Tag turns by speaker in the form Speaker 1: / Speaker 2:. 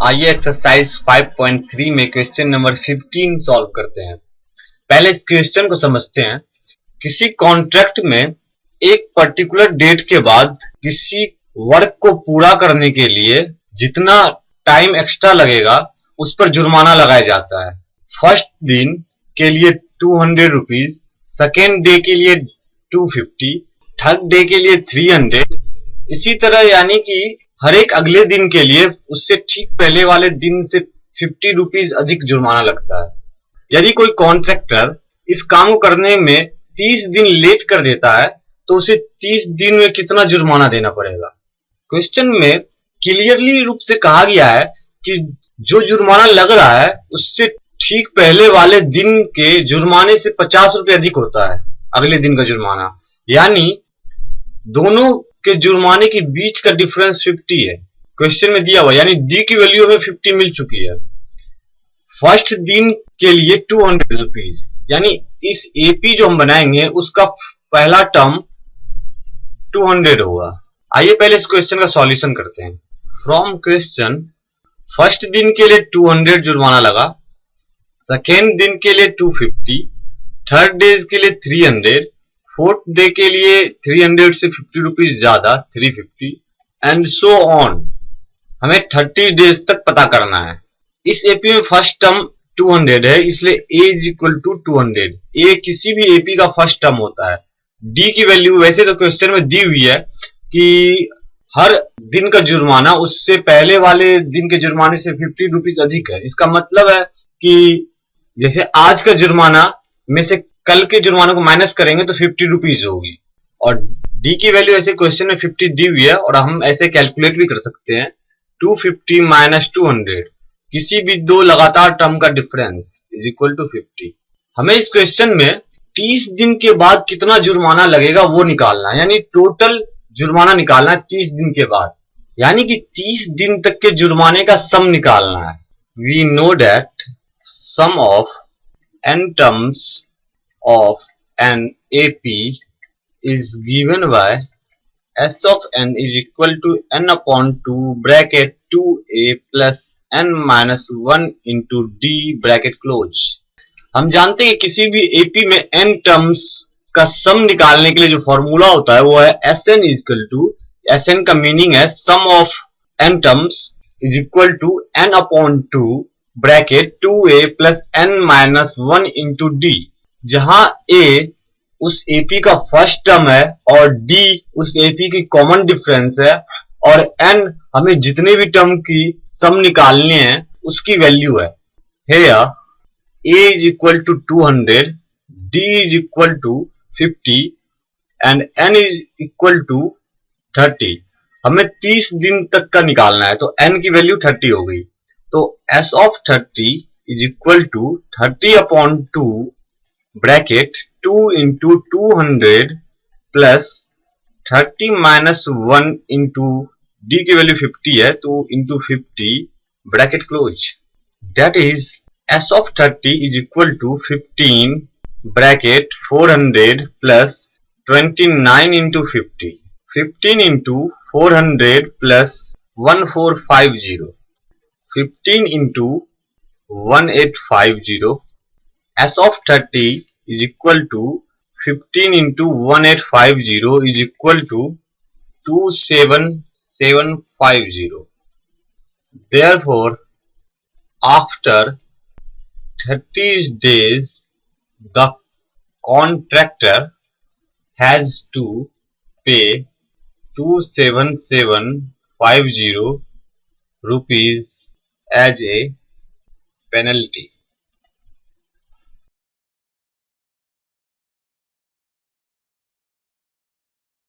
Speaker 1: आइए एक्सरसाइज 5.3 में question number 15 solve करते हैं। पहले इस क्वेश्चन को समझते हैं। किसी कॉन्ट्रैक्ट में एक पर्टिकुलर डेट के बाद किसी वर्क को पूरा करने के लिए जितना टाइम एक्स्ट्रा लगेगा उस पर जुर्माना लगाया जाता है। फर्स्ट दिन के लिए 200 रुपीज, सेकेंड डे के लिए 250, थर्ड डे के लिए 300, इसी तरह यानी कि हर एक अगले दिन के लिए उससे ठीक पहले वाले दिन से 50 रुपीज अधिक जुर्माना लगता है। यदि कोई कॉन्ट्रैक्टर इस काम को करने में 30 दिन लेट कर देता है तो उसे 30 दिन में कितना जुर्माना देना पड़ेगा। क्वेश्चन में क्लियरली रूप से कहा गया है कि जो जुर्माना लग रहा है उससे ठीक पहले वाले दिन के जुर्माने से 50 रुपए अधिक होता है अगले दिन का जुर्माना, यानी दोनों के जुर्माने के बीच का डिफरेंस 50 है। क्वेश्चन में दिया हुआ यानी डी की वैल्यू हमें 50 मिल चुकी है। फर्स्ट दिन के लिए 200 रुपीज, यानी इस एपी जो हम बनाएंगे उसका पहला टर्म 200 होगा। आइए पहले इस क्वेश्चन का सॉल्यूशन करते हैं। फ्रॉम क्वेश्चन फर्स्ट दिन के लिए 200 जुर्माना लगा, सेकेंड दिन के लिए 250, थर्ड डे के लिए 300, फोर्थ डे के लिए 300 से 50 रुपीज ज्यादा 350 एंड सो ऑन। हमें 30 डेज तक पता करना है। इस एपी में फर्स्ट टर्म 200 है, इसलिए a is equal to 200। a किसी भी एपी का फर्स्ट टर्म होता है। d की वैल्यू वैसे तो क्वेश्चन में दी हुई है कि हर दिन का जुर्माना उससे पहले वाले दिन के जुर्माने से 50 रुपीज अधिक है। इसका मतलब है कि जैसे आज का जुर्माना में से कल के जुर्माने को माइनस करेंगे तो 50 रुपीज होगी, और डी की वैल्यू ऐसे क्वेश्चन में 50 दी हुई है और हम ऐसे कैलकुलेट भी कर सकते हैं। 250 माइनस 200 किसी भी दो लगातार टर्म का डिफरेंस इज इक्वल टू 50। हमें इस क्वेश्चन में 30 दिन के बाद कितना जुर्माना लगेगा वो निकालना है, यानी टोटल जुर्माना निकालना है 30 दिन के बाद, यानी कि 30 दिन तक के जुर्माने का सम निकालना है। We know that sum of n terms of an AP is given by S of n is equal to n upon 2 bracket 2a plus n minus 1 into d bracket close। हम जानते हैं कि किसी भी AP में n terms का सम निकालने के लिए जो फॉर्मूला होता है वो है Sn is equal to, Sn का मीनिंग है sum of n terms is equal to n upon 2 bracket 2a plus n minus 1 into डी, जहां a उस एपी का फर्स्ट टर्म है और d उस एपी की कॉमन डिफरेंस है, और n हमें जितने भी टर्म की सम निकालने हैं उसकी वैल्यू है। Here a is equal to 200, d is equal to 50 and n is equal to 30। हमें 30 दिन तक का निकालना है तो n की वैल्यू 30 हो गई। तो s of 30 is equal to 30 upon 2 bracket 2 into 200 plus 30 minus 1 into d की वैल्यू 50 है तो into 50 bracket close। That is s of 30 is equal to 15 bracket 400 plus 29 into 50, 15 into 400 plus 1450, 15 into 1850, s of 30 is equal to 15 into 1850 is equal to 27750। Therefore, after 30 days, the contractor has to pay 27750 rupees as a penalty।